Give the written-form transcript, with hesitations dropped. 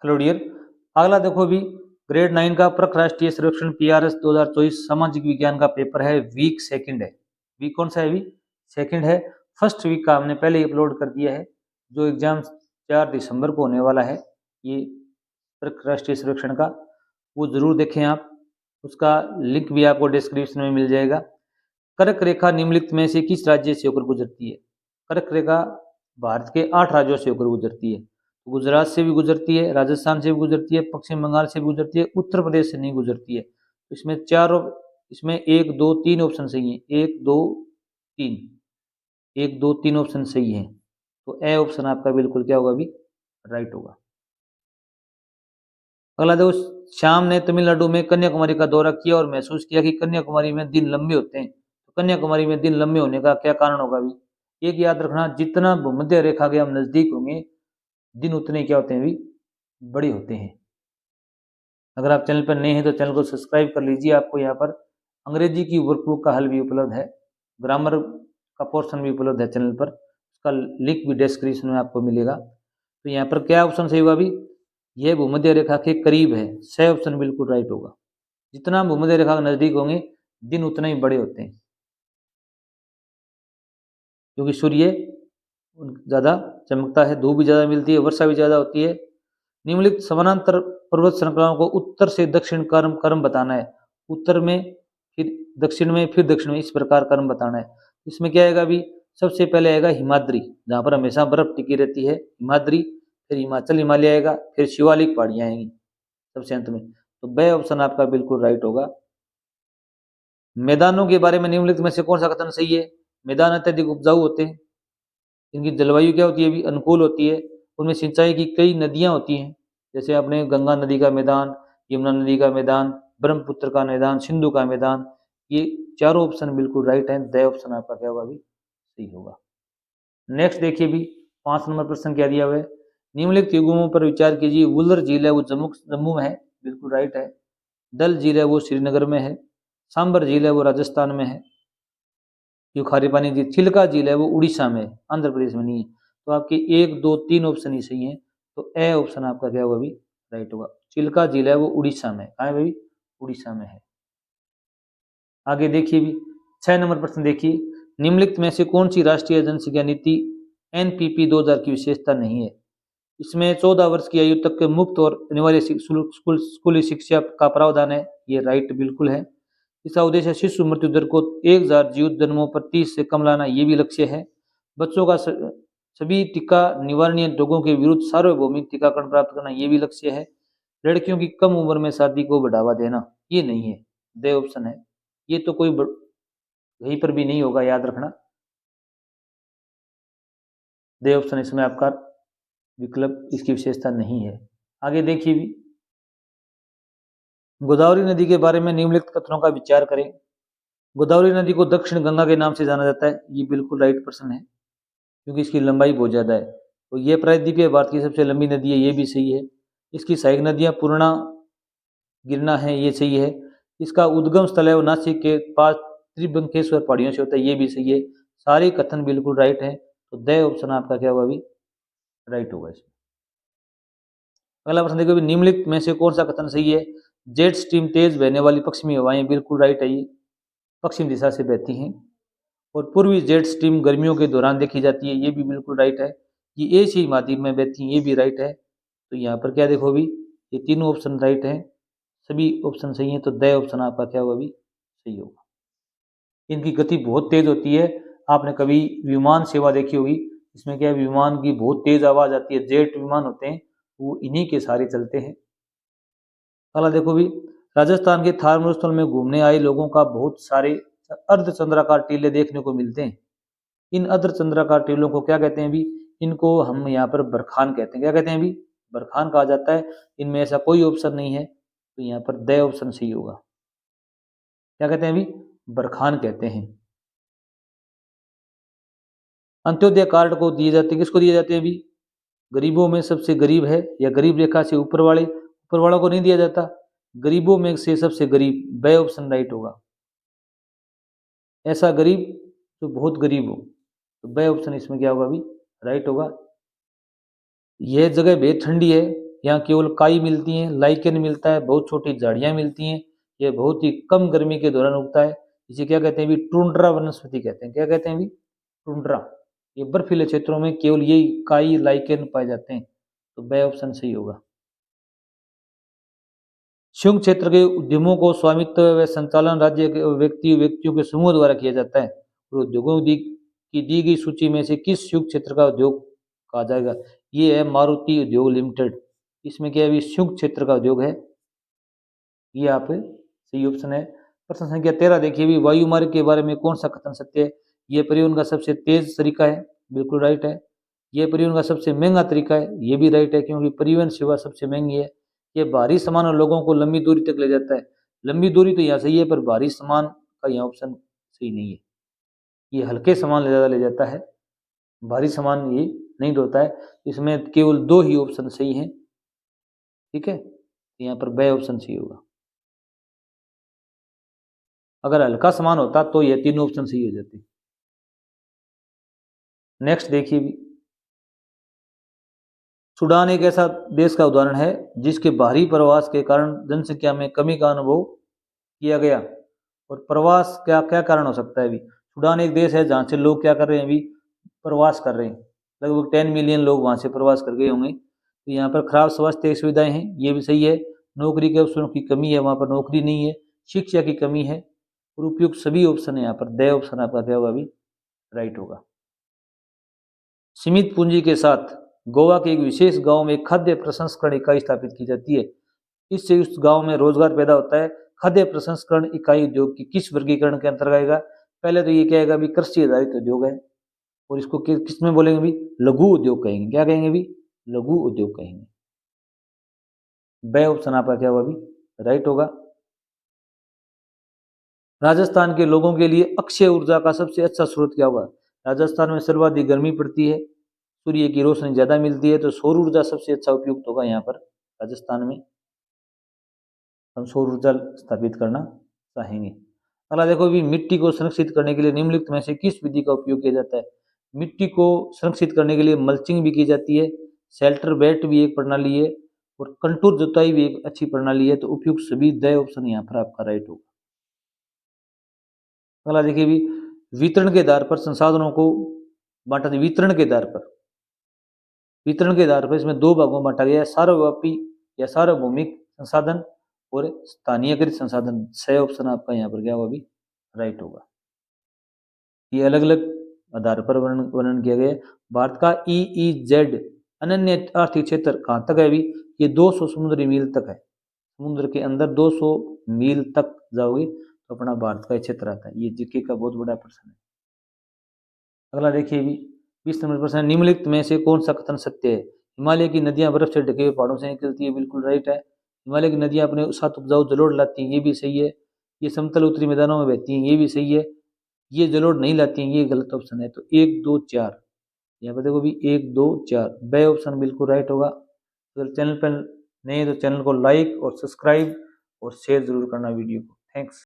Hello dear, अगला देखो अभी ग्रेड 9 का प्रख राष्ट्रीय सर्वेक्षण PRS 2024 सामाजिक विज्ञान का पेपर है। वीक सेकंड है। वीक कौन सा है? अभी सेकंड है। फर्स्ट वीक का हमने पहले ही अपलोड कर दिया है। जो एग्जाम 4 दिसंबर को होने वाला है, ये प्रख राष्ट्रीय सर्वेक्षण का, वो जरूर देखें आप। उसका लिंक भी आपको डिस्क्रिप्शन में मिल जाएगा। कर्क रेखा निम्नलिखित में से किस राज्य से होकर गुजरती है? कर्क रेखा भारत के 8 राज्यों से होकर गुजरती है। गुजरात से भी गुजरती है, राजस्थान से भी गुजरती है, पश्चिम बंगाल से भी गुजरती है, उत्तर प्रदेश से नहीं गुजरती है। तो इसमें 1 2 3 ऑप्शन सही है। 1 2 3, 1 2 3 ऑप्शन सही है। तो ए ऑप्शन आपका बिल्कुल क्या होगा? अभी राइट होगा। अगला देखो, श्याम ने तमिलनाडु में कन्याकुमारी का दौरा किया और महसूस किया कि कन्याकुमारी में दिन लंबे होते हैं। तो कन्याकुमारी में दिन लंबे होने का क्या कारण होगा? अभी एक याद रखना, जितना भूमध्य रेखा के हम नजदीक होंगे, दिन उतने क्या होते हैं? अभी बड़े होते हैं। अगर आप चैनल पर नए हैं तो चैनल को सब्सक्राइब कर लीजिए। आपको यहाँ पर अंग्रेजी की वर्कबुक का हल भी उपलब्ध है, ग्रामर का पोर्शन भी उपलब्ध है चैनल पर। उसका लिंक भी डिस्क्रिप्शन में आपको मिलेगा। तो यहाँ पर क्या ऑप्शन सही होगा? अभी यह भूमध्य रेखा के करीब है। सही ऑप्शन बिल्कुल राइट होगा। जितना भूमध्य रेखा के नजदीक होंगे, दिन उतने ही बड़े होते हैं, क्योंकि सूर्य ज्यादा चमकता है, धूप भी ज्यादा मिलती है, वर्षा भी ज्यादा होती है। निम्नलिखित समानांतर पर्वत श्रृंखलाओं को उत्तर से दक्षिण क्रम क्रम बताना है। उत्तर में, फिर दक्षिण में, फिर दक्षिण में, इस प्रकार क्रम बताना है। इसमें क्या आएगा? अभी सबसे पहले आएगा हिमाद्री, जहाँ पर हमेशा बर्फ टिकी रहती है, हिमाद्री। फिर हिमाचल हिमालय आएगा, फिर शिवालिक पहाड़ियाँ आएंगी सबसे अंत में। तो बे ऑप्शन आपका बिल्कुल राइट होगा। मैदानों के बारे में निम्नलिखित में से कौन सा कथन सही है? मैदान अत्यधिक उपजाऊ होते हैं, इनकी जलवायु क्या होती है? अभी अनुकूल होती है। उनमें सिंचाई की कई नदियां होती हैं, जैसे अपने गंगा नदी का मैदान, यमुना नदी का मैदान, ब्रह्मपुत्र का मैदान, सिंधु का मैदान। ये चारों ऑप्शन बिल्कुल राइट हैं। द ऑप्शन आपका क्या होगा? अभी सही होगा। नेक्स्ट देखिए, भी 5 नंबर प्रश्न क्या दिया हुआ है। निम्नलिखित युग्मों पर विचार कीजिए। वुलर झील है वो जम्मू में है, बिल्कुल राइट है। डल झील है वो श्रीनगर में है। सांबर झील है वो राजस्थान में है। जो खारे पानी की चिल्का झील है वो उड़ीसा में है, आंध्र प्रदेश में नहीं है। तो आपके 1 2 3 ऑप्शन ही सही है। तो ए ऑप्शन आपका क्या होगा? अभी राइट होगा। चिल्का झील है वो उड़ीसा में, कहाँ है भाई? उड़ीसा में है। आगे देखिए, भी 6 नंबर प्रश्न देखिए। निम्नलिखित में से कौन सी राष्ट्रीय जनसंख्या नीति NPP 2000 की विशेषता नहीं है? इसमें 14 वर्ष की आयु तक के मुफ्त और अनिवार्य स्कूली शिक्षा का प्रावधान है। ये राइट बिल्कुल है। इसका उद्देश्य शिशु मृत्यु दर को 1000 जीवित जन्मों पर 30 से कम लाना, ये भी लक्ष्य है। बच्चों का सभी टीका निवारणीय रोगों के विरुद्ध सार्वभौमिक टीकाकरण प्राप्त करना, ये भी लक्ष्य है। लड़कियों की कम उम्र में शादी को बढ़ावा देना, ये नहीं है। दे ऑप्शन है। ये तो कोई कहीं पर भी नहीं होगा, याद रखना। दे ऑप्शन इसमें आपका विकल्प, इसकी विशेषता नहीं है। आगे देखिए, भी गोदावरी नदी के बारे में निम्नलिखित कथनों का विचार करें। गोदावरी नदी को दक्षिण गंगा के नाम से जाना जाता है, ये बिल्कुल राइट प्रश्न है, क्योंकि इसकी लंबाई बहुत ज़्यादा है। तो ये प्रायद्वीपीय भारत की सबसे लंबी नदी है, ये भी सही है। इसकी सहायक नदियाँ पूर्णा, गिरना है, ये सही है। इसका उद्गम स्थल है वो नासिक के पास त्रिबंकेश्वर पहाड़ियों से होता है, ये भी सही है। सारे कथन बिल्कुल राइट हैं। तो द ऑप्शन आपका क्या होगा? अभी राइट होगा इसमें। अगला प्रश्न देखो, निम्नलिखित में से कौन सा कथन सही है? जेट स्ट्रीम तेज बहने वाली पश्चिमी हवाएं, बिल्कुल राइट है। ये पश्चिम दिशा से बहती हैं। और पूर्वी जेट स्ट्रीम गर्मियों के दौरान देखी जाती है, ये भी बिल्कुल राइट है। ये एशियाई महाद्वीप में बहती हैं, ये भी राइट है। तो यहाँ पर क्या देखो, अभी ये तीनों ऑप्शन राइट हैं, सभी ऑप्शन सही हैं। तो द ऑप्शन आपका क्या होगा? अभी सही होगा। इनकी गति बहुत तेज होती है। आपने कभी विमान सेवा देखी होगी, इसमें क्या है, विमान की बहुत तेज आवाज आती है। जेट विमान होते हैं वो इन्हीं के सहारे चलते हैं। अगला देखो, भी राजस्थान के थार मरुस्थल में घूमने आए लोगों का बहुत सारे अर्धचंद्राकार टीले देखने को मिलते हैं। इन अर्धचंद्राकार टीलों को क्या कहते हैं? भी इनको हम यहाँ पर बरखान कहते हैं। क्या कहते हैं? भी बरखान कहा जाता है। इनमें ऐसा कोई ऑप्शन नहीं है, तो यहाँ पर द ऑप्शन सही होगा। क्या कहते हैं? भी बरखान कहते हैं। अंत्योदय कार्ड को दिए जाते हैं, किसको दिए जाते हैं? भी गरीबों में सबसे गरीब है या गरीब रेखा से ऊपर वाले, ऊपर वालों को नहीं दिया जाता। गरीबों में से सबसे गरीब, ब ऑप्शन राइट होगा। ऐसा गरीब जो बहुत गरीब हो, तो ब ऑप्शन इसमें क्या होगा? अभी राइट होगा। यह जगह बेहद ठंडी है, यहाँ केवल काई मिलती है, लाइकेन मिलता है, बहुत छोटी झाड़ियाँ मिलती हैं। ये बहुत ही कम गर्मी के दौरान उगता है। इसे क्या कहते हैं भी? टुंड्रा वनस्पति कहते हैं। क्या कहते हैं भी? टुंड्रा। ये बर्फीले क्षेत्रों में केवल यही काई लाइकेन पाए जाते हैं। तो बे ऑप्शन सही होगा। शुष्क क्षेत्र के उद्यमों को स्वामित्व व संचालन राज्य के व्यक्तियों के समूह द्वारा किया जाता है। और उद्योगों की दी गई सूची में से किस शुष्क क्षेत्र का उद्योग कहा जाएगा? ये है मारुति उद्योग लिमिटेड। इसमें क्या है भी? शुष्क क्षेत्र का उद्योग है। ये आप सही ऑप्शन है। प्रश्न संख्या 13 देखिए भी, वायु मार्ग के बारे में कौन सा कथन सत्य है? ये परिवहन का सबसे तेज तरीका है, बिल्कुल राइट है। ये परिवहन का सबसे महंगा तरीका है, ये भी राइट है, क्योंकि परिवहन सेवा सबसे महंगी है। ये भारी सामान और लोगों को लंबी दूरी तक ले जाता है। लंबी दूरी तो यहाँ सही है, पर भारी सामान का यहाँ ऑप्शन सही नहीं है। ये हल्के सामान ज़्यादा ले जाता है, भारी सामान ये नहीं ढोता है। इसमें केवल 2 ही ऑप्शन सही हैं। ठीक है, यहाँ पर बे ऑप्शन सही होगा। अगर हल्का सामान होता तो ये तीनों ऑप्शन सही हो जाते। नेक्स्ट देखिए भी, सूडान एक ऐसा देश का उदाहरण है जिसके बाहरी प्रवास के कारण जनसंख्या में कमी का अनुभव किया गया। और प्रवास क्या क्या कारण हो सकता है अभी? सूडान एक देश है जहाँ से लोग क्या कर रहे हैं अभी? प्रवास कर रहे हैं। लगभग 10 मिलियन लोग वहाँ से प्रवास कर गए होंगे। तो यहाँ पर खराब स्वास्थ्य सुविधाएं हैं, ये भी सही है। नौकरी के अवसरों की कमी है, वहाँ पर नौकरी नहीं है। शिक्षा की कमी है। और उपयुक्त सभी ऑप्शन है यहाँ पर। द ऑप्शन आपका क्या होगा अभी? राइट होगा। सीमित पूंजी के साथ गोवा के एक विशेष गांव में खाद्य प्रसंस्करण इकाई स्थापित की जाती है। इससे उस गांव में रोजगार पैदा होता है। खाद्य प्रसंस्करण इकाई उद्योग की किस वर्गीकरण के अंतर्गत आएगा? पहले तो ये क्या आएगा? कृषि आधारित उद्योग है। और इसको किस में बोलेंगे भी? लघु उद्योग कहेंगे। क्या कहेंगे भी? लघु उद्योग कहेंगे। बे ऑप्शन आपका क्या होगा भी? राइट होगा। राजस्थान के लोगों के लिए अक्षय ऊर्जा का सबसे अच्छा स्रोत क्या होगा? राजस्थान में सर्वाधिक गर्मी पड़ती है, सूर्य की रोशनी ज्यादा मिलती है, तो सौर ऊर्जा सबसे अच्छा उपयुक्त होगा यहाँ पर। राजस्थान में हम सौर ऊर्जा स्थापित करना चाहेंगे। अगला देखो भी, मिट्टी को संरक्षित करने के लिए निम्नलिखित में से किस विधि का उपयोग किया जाता है? मिट्टी को संरक्षित करने के लिए मल्चिंग भी की जाती है, शेल्टर बेल्ट भी एक प्रणाली है, और कंटूर जुताई भी एक अच्छी प्रणाली है। तो उपयुक्त सभी द ऑप्शन यहाँ पर आपका राइट होगा। अगला देखिए भी, वितरण के आधार पर संसाधनों को बांटा। वितरण के आधार पर, वितरण के आधार पर इसमें 2 भागों में बांटा गया है, सार्वव्यापी या सार्वभौमिक संसाधन और स्थानीयकृत संसाधन। सही ऑप्शन आपका यहाँ पर क्या होगा अभी? राइट होगा। ये अलग अलग आधार पर वर्णन किया गया है। भारत का EEZ अनन्य आर्थिक क्षेत्र कहाँ तक है अभी? ये 200 समुद्री मील तक है। समुद्र के अंदर 200 मील तक जाओगे तो अपना भारत का क्षेत्र आता है। ये जीके का बहुत बड़ा प्रश्न है। अगला देखिए भी, 20 नंबर प्रश्न, निम्नलिखित में से कौन सा कथन सत्य है? हिमालय की नदियां बर्फ से ढके हुए पहाड़ों से निकलती है, बिल्कुल राइट है। हिमालय की नदियां अपने साथ उपजाऊ जलोढ़ लाती हैं, ये भी सही है। ये समतल उत्तरी मैदानों में बहती हैं, ये भी सही है। ये जलोढ़ नहीं लाती हैं, ये गलत ऑप्शन है। तो 1 2 4 यहाँ पर देखो भी 1 2 4 बे ऑप्शन बिल्कुल राइट होगा। अगर चैनल पर नए तो चैनल को लाइक और सब्सक्राइब और शेयर जरूर करना वीडियो को। थैंक्स।